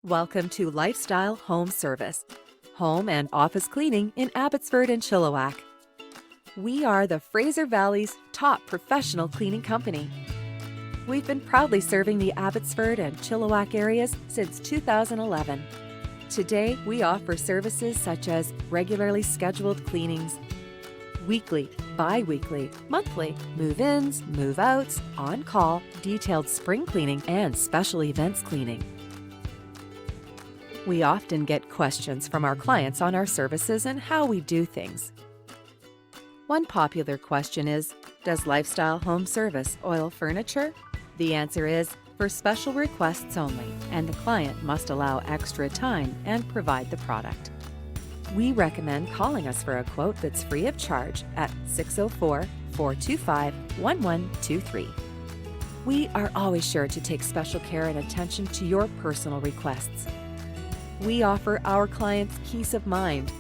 Welcome to Lifestyle Home Service, home and office cleaning in Abbotsford and Chilliwack. We are the Fraser Valley's top professional cleaning company. We've been proudly serving the Abbotsford and Chilliwack areas since 2011. Today, we offer services such as regularly scheduled cleanings, weekly, bi-weekly, monthly, move-ins, move-outs, on-call, detailed spring cleaning, and special events cleaning. We often get questions from our clients on our services and how we do things. One popular question is, does Lifestyle Home Service oil furniture? The answer is, for special requests only, and the client must allow extra time and provide the product. We recommend calling us for a quote that's free of charge at 604-425-1123. We are always sure to take special care and attention to your personal requests. We offer our clients peace of mind,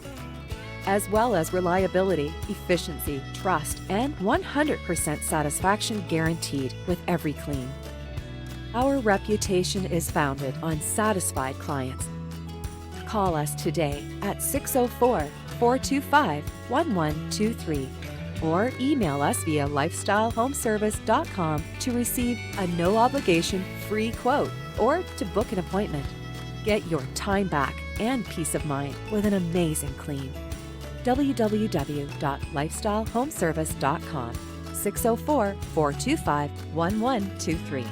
as well as reliability, efficiency, trust, and 100% satisfaction guaranteed with every clean. Our reputation is founded on satisfied clients. Call us today at 604-425-1123 or email us via lifestylehomeservice.com to receive a no-obligation free quote or to book an appointment. Get your time back and peace of mind with an amazing clean. www.lifestylehomeservice.com 604-425-1123